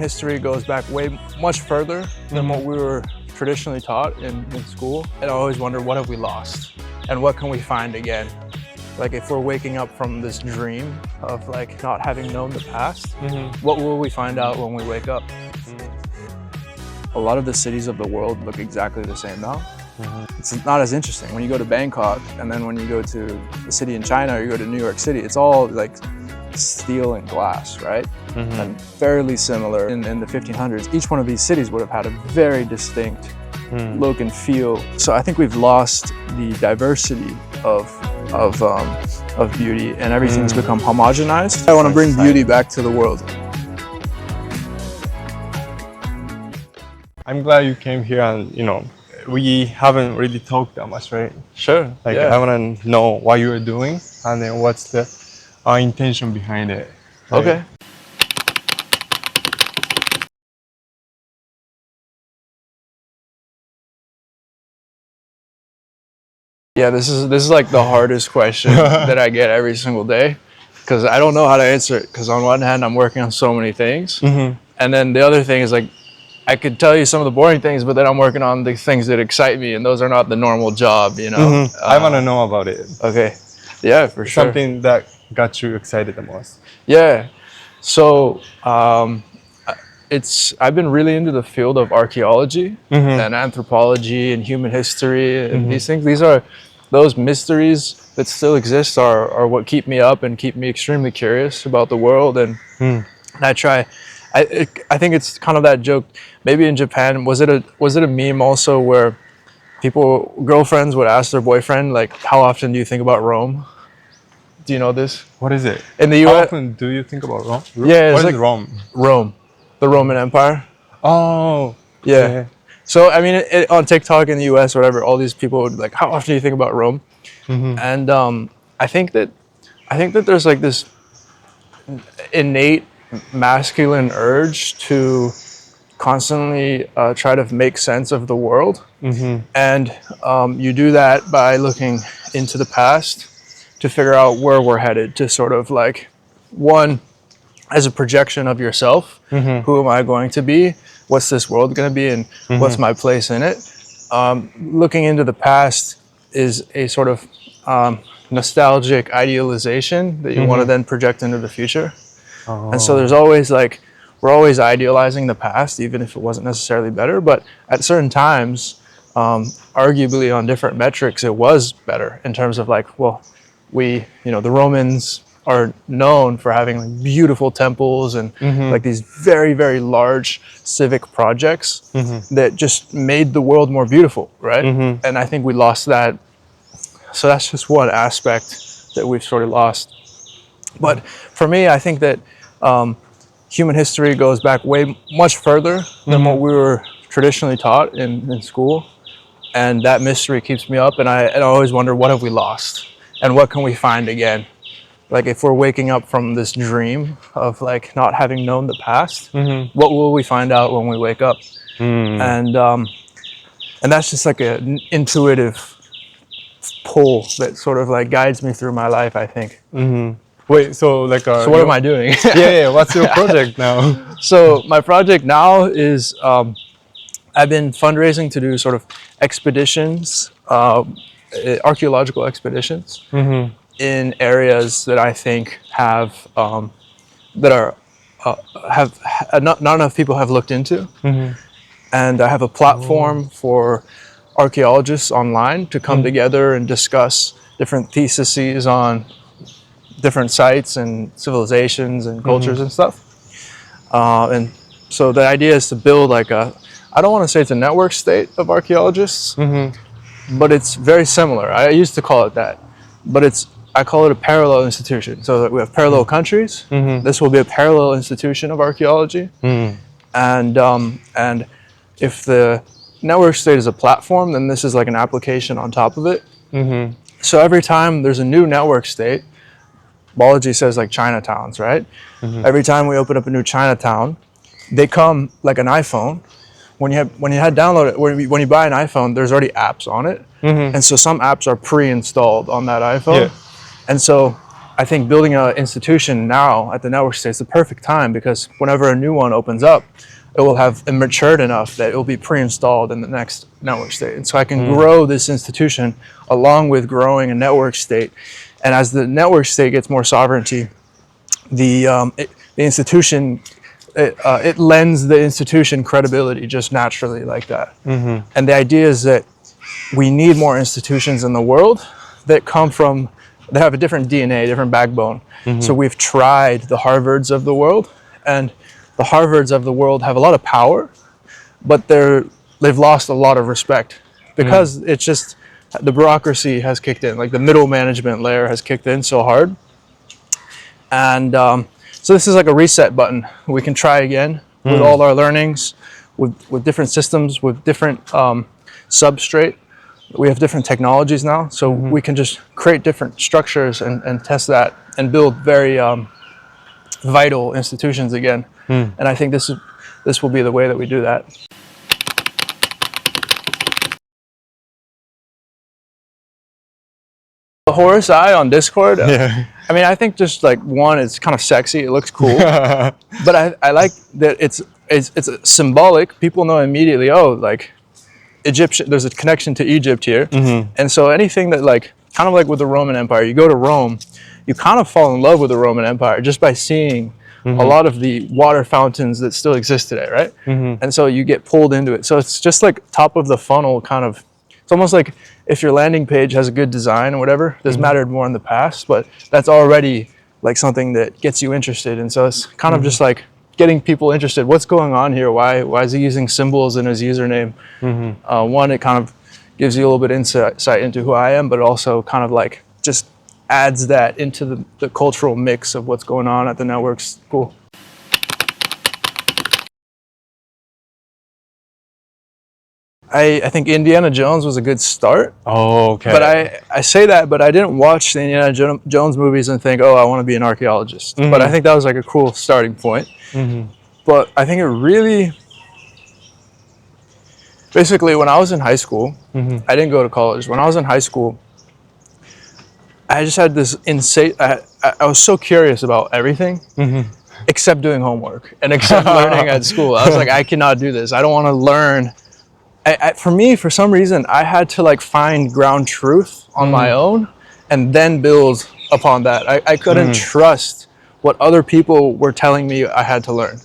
history goes back much further than what we were traditionally taught in school. And I always wonder, what have we lost? And what can we find again? Like, if we're waking up from this dream of like not having known the past, what will we find out when we wake up? A lot of the cities of the world look exactly the same now. It's not as interesting. When you go to Bangkok, and then when you go to the city in China, or you go to New York City, it's all like steel and glass, right? And fairly similar in the 1500s. Each one of these cities would have had a very distinct look and feel. So I think we've lost the diversity of beauty, and everything's become homogenized. I want to bring beauty back to the world. I'm glad you came here, and we haven't really talked that much, right? Sure. Like, I want to know what you are doing, and then what's the intention behind it. Right? Okay. Yeah, this is like the hardest question that I get every single day, because I don't know how to answer it. Because on one hand, I'm working on so many things, and then the other thing is like, I could tell you some of the boring things, but then I'm working on the things that excite me, and those are not the normal job, I want to know about it. Okay. Yeah, for sure. Something that got you excited the most. Yeah. So I've been really into the field of archaeology and anthropology and human history and these things. These are those mysteries that still exist, are what keep me up and keep me extremely curious about the world. And I think it's kind of that joke. Maybe in Japan, was it a meme also, where girlfriends would ask their boyfriend, like, how often do you think about Rome? Do you know this? What is it? In the How US, often do you think about Rome? Yeah, What it's is like Rome? Rome, the Roman Empire. Oh, Yeah. So I mean, on TikTok in the US or whatever, all these people would be like, how often do you think about Rome? And I think that there's like this innate masculine urge to constantly try to make sense of the world, and you do that by looking into the past to figure out where we're headed, to sort of like, one, as a projection of yourself, who am I going to be, what's this world going to be, and what's my place in it. Looking into the past is a sort of nostalgic idealization that you want to then project into the future. And so there's always like, we're always idealizing the past, even if it wasn't necessarily better. But at certain times, arguably on different metrics, it was better in terms of like, well, the Romans are known for having like beautiful temples and like these very, very large civic projects that just made the world more beautiful, right? And I think we lost that. So that's just one aspect that we've sort of lost. But for me, I think that human history goes back much further than what we were traditionally taught in school. And that mystery keeps me up, and I always wonder, what have we lost? And what can we find again? Like, if we're waking up from this dream of like not having known the past, what will we find out when we wake up? And that's just like an intuitive pull that sort of like guides me through my life, I think. Wait, so like So what am I doing? yeah, what's your project now? So my project now is I've been fundraising to do sort of expeditions, archaeological expeditions in areas that I think have not enough people have looked into. And I have a platform for archaeologists online to come together and discuss different theses on different sites and civilizations and cultures and stuff. And so the idea is to build like I don't want to say it's a network state of archaeologists, but it's very similar. I used to call it that, but I call it a parallel institution. So that we have parallel countries. This will be a parallel institution of archaeology. And if the network state is a platform, then this is like an application on top of it. So every time there's a new network state, biology says like Chinatowns, right? Every time we open up a new Chinatown, they come like an iPhone. When you had download it, when you buy an iPhone, there's already apps on it, and so some apps are pre-installed on that iPhone, and so I think building an institution now at the network state is the perfect time, because whenever a new one opens up, it will have matured enough that it will be pre-installed in the next network state. And so I can grow this institution along with growing a network state. And as the network state gets more sovereignty, the institution, it lends the institution credibility just naturally like that. And the idea is that we need more institutions in the world that come from, they have a different DNA, different backbone. So we've tried the Harvards of the world, and the Harvards of the world have a lot of power, but they've lost a lot of respect because it's just the bureaucracy has kicked in, like the middle management layer has kicked in so hard. And so this is like a reset button. We can try again with all our learnings, with different systems, with different substrate. We have different technologies now, so we can just create different structures and test that and build very vital institutions again. And I think this will be the way that we do that. The Horus eye on Discord. Yeah. I mean, I think just like one, it's kind of sexy. It looks cool, but I like that it's symbolic. People know immediately. Oh, like Egyptian. There's a connection to Egypt here, and so anything that like kind of like with the Roman Empire, you go to Rome, you kind of fall in love with the Roman Empire just by seeing a lot of the water fountains that still exist today, right? And so you get pulled into it. So it's just like top of the funnel kind of. It's almost like if your landing page has a good design or whatever, this mattered more in the past, but that's already like something that gets you interested. And so it's kind of just like getting people interested. What's going on here? Why is he using symbols in his username? One, it kind of gives you a little bit insight into who I am, but it also kind of like just adds that into the cultural mix of what's going on at the networks. Cool. I think Indiana Jones was a good start. Oh, okay. But I say that, but I didn't watch the Indiana Jones movies and think, oh, I want to be an archaeologist. But I think that was like a cool starting point. But I think it really, basically when I was in high school, I didn't go to college. When I was in high school, I just had this insane, I was so curious about everything except doing homework and except learning at school. I was like, I cannot do this. I don't want to learn. For me, for some reason, I had to like find ground truth on my own and then build upon that. I couldn't trust what other people were telling me I had to learn.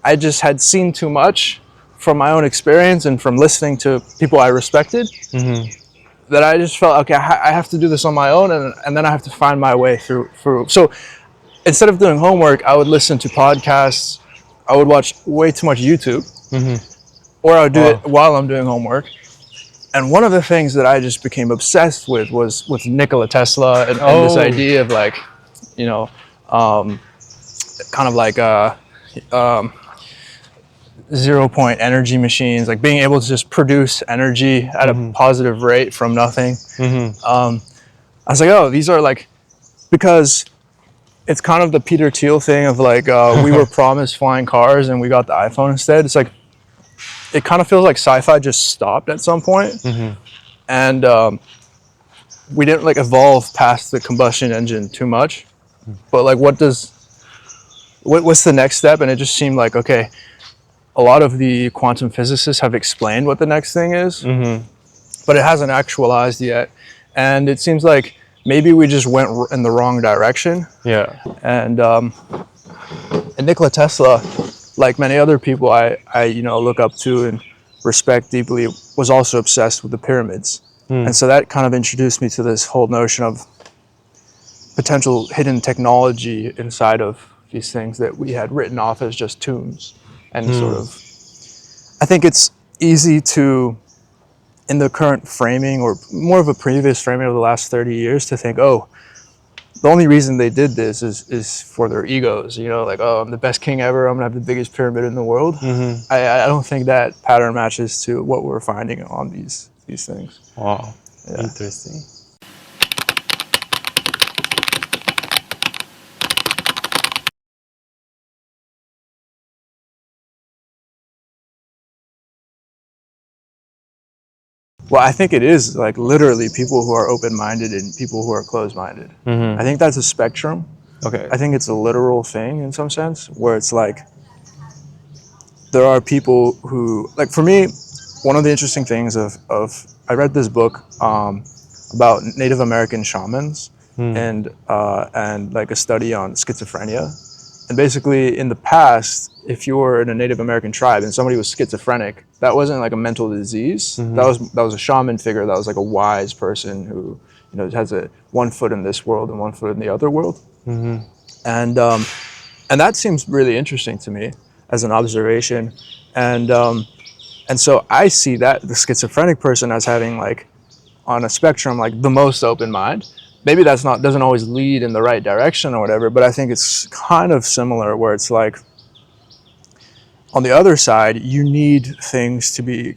I just had seen too much from my own experience and from listening to people I respected that I just felt, okay, I have to do this on my own, and then I have to find my way through. So instead of doing homework, I would listen to podcasts. I would watch way too much YouTube. Or I would do it while I'm doing homework. And one of the things that I just became obsessed with was with Nikola Tesla and this idea of like, you know, kind of like 0-point energy machines, like being able to just produce energy at a positive rate from nothing. I was like, oh, these are like, because it's kind of the Peter Thiel thing of like, we were promised flying cars and we got the iPhone instead. It's like, it kind of feels like sci-fi just stopped at some point. And we didn't like evolve past the combustion engine too much. But like, what's the next step? And it just seemed like, okay, a lot of the quantum physicists have explained what the next thing is, but it hasn't actualized yet. And it seems like maybe we just went in the wrong direction. Yeah. And Nikola Tesla, like many other people I look up to and respect deeply, was also obsessed with the pyramids. And so that kind of introduced me to this whole notion of potential hidden technology inside of these things that we had written off as just tombs. And sort of, I think it's easy to, in the current framing or more of a previous framing of the last 30 years, to think, oh, the only reason they did this is for their egos, you know, like, oh, I'm the best king ever, I'm gonna have the biggest pyramid in the world. I don't think that pattern matches to what we're finding on these things. Wow, Yeah. interesting. Well, I think it is like literally people who are open-minded and people who are closed-minded. I think that's a spectrum. Okay. I think it's a literal thing in some sense, where it's like there are people who, like for me, one of the interesting things of I read this book about Native American shamans and like a study on schizophrenia. And basically, in the past, if you were in a Native American tribe and somebody was schizophrenic, that wasn't like a mental disease. That was a shaman figure. That was like a wise person who, has a one foot in this world and one foot in the other world. And and that seems really interesting to me as an observation. And and so I see that the schizophrenic person as having like on a spectrum like the most open mind. Maybe that's not doesn't always lead in the right direction or whatever, but I think it's kind of similar where it's like on the other side you need things to be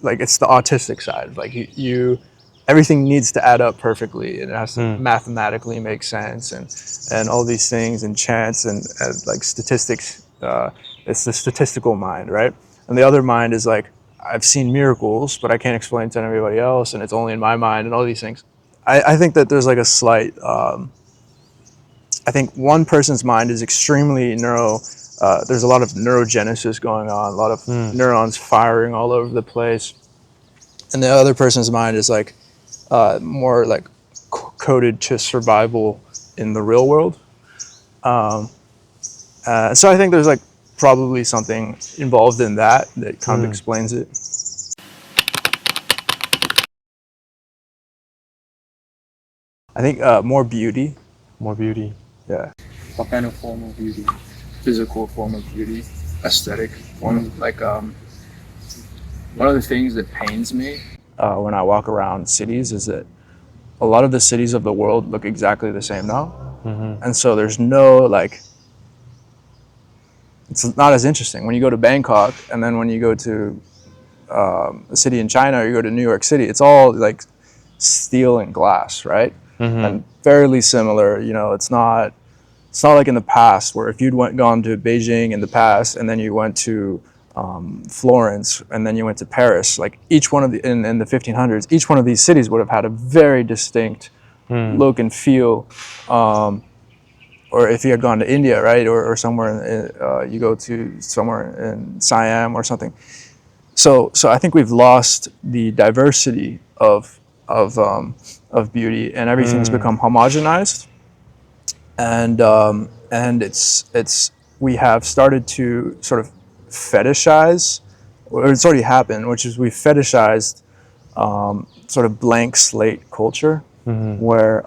like it's the autistic side. Like you everything needs to add up perfectly and it has to mathematically make sense and all these things and chance and like statistics. It's the statistical mind, right? And the other mind is like I've seen miracles, but I can't explain to everybody else, and it's only in my mind, and all these things. I think that there's like a slight. I think one person's mind is extremely neuro. There's a lot of neurogenesis going on, a lot of neurons firing all over the place, and the other person's mind is like more like coded to survival in the real world. So I think there's like probably something involved in that kind of explains it. I think more beauty. More beauty. Yeah. What kind of form of beauty? Physical form of beauty, aesthetic form. Like one of the things that pains me when I walk around cities is that a lot of the cities of the world look exactly the same now, and so there's no like. It's not as interesting when you go to Bangkok, and then when you go to a city in China or you go to New York City, it's all like steel and glass, right? And fairly similar. It's not like in the past where if you'd gone to Beijing in the past and then you went to Florence and then you went to Paris, like each one of the in the 1500s, each one of these cities would have had a very distinct look and feel. Or if you had gone to India, right, or somewhere you go to somewhere in Siam or something. So I think we've lost the diversity of beauty, and everything's become homogenized, and it's we have started to sort of fetishize, or it's already happened, which is we fetishized sort of blank slate culture, where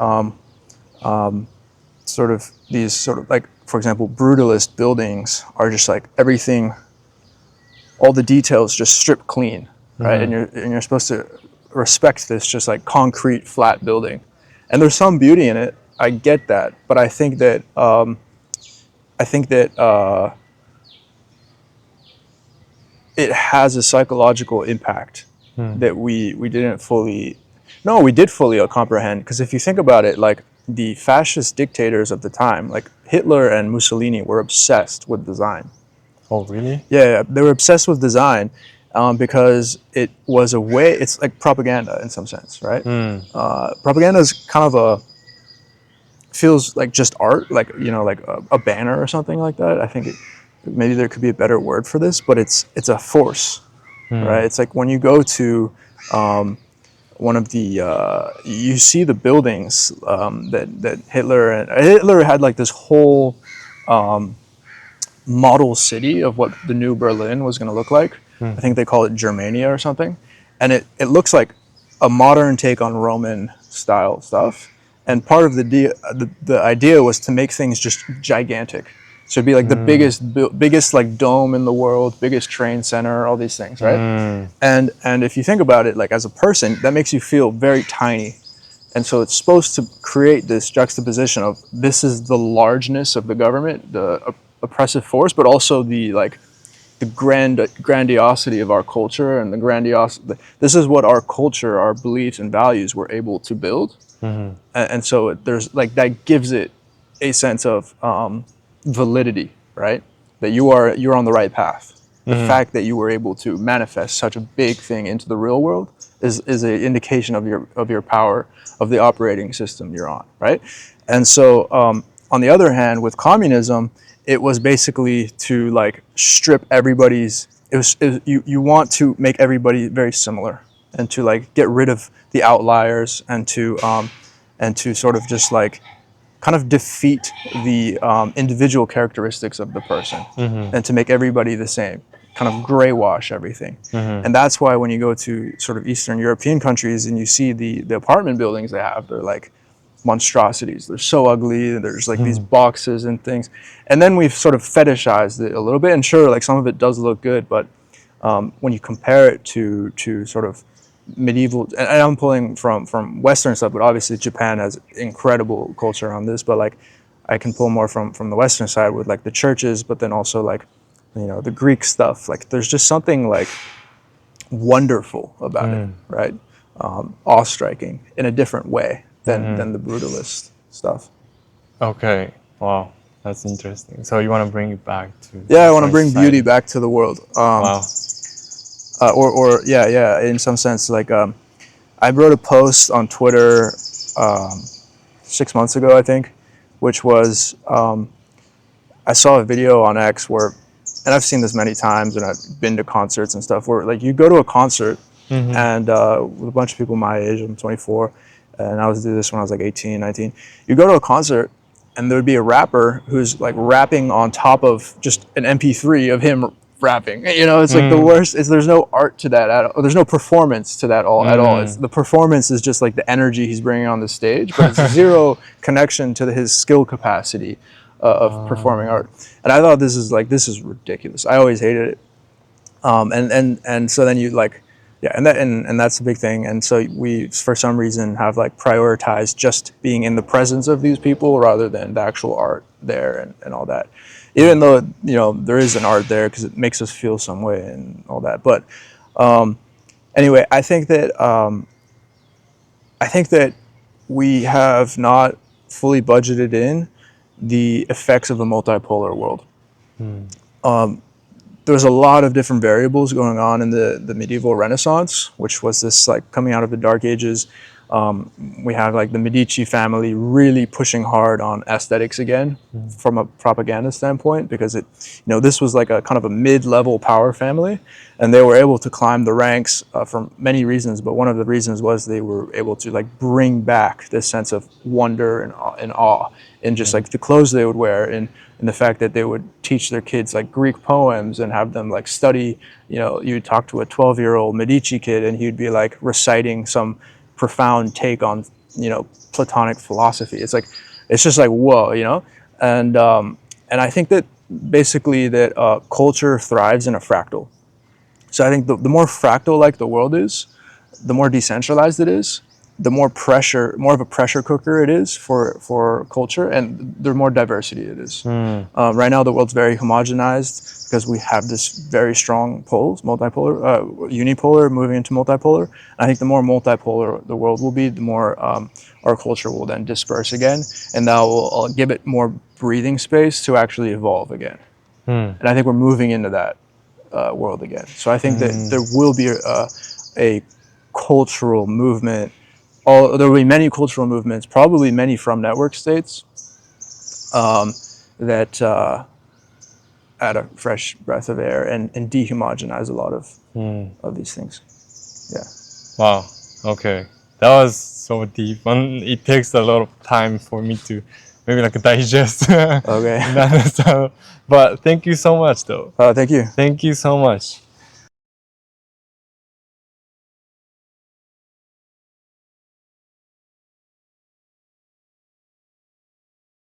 sort of these sort of like, for example, brutalist buildings are just like everything, all the details just stripped clean, right? And you're supposed to respect this just like concrete flat building, and there's some beauty in it. I get that, but I think that it has a psychological impact that we didn't fully. No, we did fully comprehend, because if you think about it, like the fascist dictators of the time, like Hitler and Mussolini, were obsessed with design. Oh, really? Yeah, they were obsessed with design because it was a way. It's like propaganda in some sense, right? Propaganda is kind of feels like just art, like like a banner or something like that. I think maybe there could be a better word for this, but it's a force, right? It's like when you go to one of the you see the buildings that Hitler had, like this whole model city of what the new Berlin was going to look like. I think they call it Germania or something, and it looks like a modern take on Roman style stuff. And part of the idea was to make things just gigantic. So it'd be like the biggest like dome in the world, biggest train center, all these things, right? And if you think about it, like as a person, that makes you feel very tiny. And so it's supposed to create this juxtaposition of this is the largeness of the government, the oppressive force, but also the like the grandiosity of our culture and the grandiosity. This is what our culture, our beliefs and values were able to build. And so there's like that gives it a sense of validity, right? That you're on the right path. the fact that you were able to manifest such a big thing into the real world is an indication of your power, of the operating system you're on, right? And so on the other hand, with communism, it was basically to like strip everybody's. You want to make everybody very similar, and to like get rid of the outliers, and to sort of just like kind of defeat the individual characteristics of the person, and to make everybody the same, kind of gray wash everything. And that's why when you go to sort of Eastern European countries and you see the apartment buildings they have, they're like monstrosities. They're so ugly. There's like these boxes and things. And then we've sort of fetishized it a little bit. And sure, like some of it does look good, but when you compare it to sort of medieval, and I'm pulling from Western stuff, but obviously Japan has incredible culture on this, but like I can pull more from the Western side with like the churches, but then also like, you know, the Greek stuff. Like there's just something like wonderful about it, right? Awe-striking in a different way than the brutalist stuff. Okay. Wow. That's interesting. So you want to bring it back to... Yeah, I want to bring beauty back to the world. Wow. Yeah, in some sense, like I wrote a post on Twitter 6 months ago, I think, which was I saw a video on X where, and I've seen this many times, and I've been to concerts and stuff, where like you go to a concert and with a bunch of people my age, I'm 24, and I was doing this when I was like 18, 19. You go to a concert and there would be a rapper who's like rapping on top of just an MP3 of him rapping. You know, it's like the worst. There's no art to that at all. There's no performance to that at all. The performance is just like the energy he's bringing on the stage, but it's zero connection to his skill capacity of performing art. And I thought this is ridiculous. I always hated it. And so then you like, yeah, and that's a big thing. And so we, for some reason, have like prioritized just being in the presence of these people rather than the actual art there and all that. Even though, you know, there is an art there because it makes us feel some way and all that. But anyway, I think that we have not fully budgeted in the effects of a multipolar world. There's a lot of different variables going on in the medieval Renaissance, which was this like coming out of the Dark Ages. We have like the Medici family really pushing hard on aesthetics again from a propaganda standpoint, because it, you know, this was like a kind of a mid-level power family, and they were able to climb the ranks for many reasons. But one of the reasons was they were able to like bring back this sense of wonder and awe in just like the clothes they would wear, and the fact that they would teach their kids like Greek poems and have them like study. You know, you'd talk to a 12-year-old Medici kid and he'd be like reciting some profound take on, you know, Platonic philosophy. It's like, it's just like, whoa, you know? And I think that basically that culture thrives in a fractal. So I think the more fractal like the world is, the more decentralized it is, the more of a pressure cooker it is for culture, and the more diversity it is. Right now, the world's very homogenized because we have this very strong poles, multipolar, unipolar moving into multipolar. And I think the more multipolar the world will be, the more our culture will then disperse again, and that will give it more breathing space to actually evolve again. And I think we're moving into that world again. So I think that there will be a cultural movement. There will be many cultural movements, probably many from network states, that add a fresh breath of air and dehomogenize a lot of these things. Yeah. Wow. Okay. That was so deep, and it takes a lot of time for me to maybe like digest. Okay. But thank you so much, though. Thank you. Thank you so much.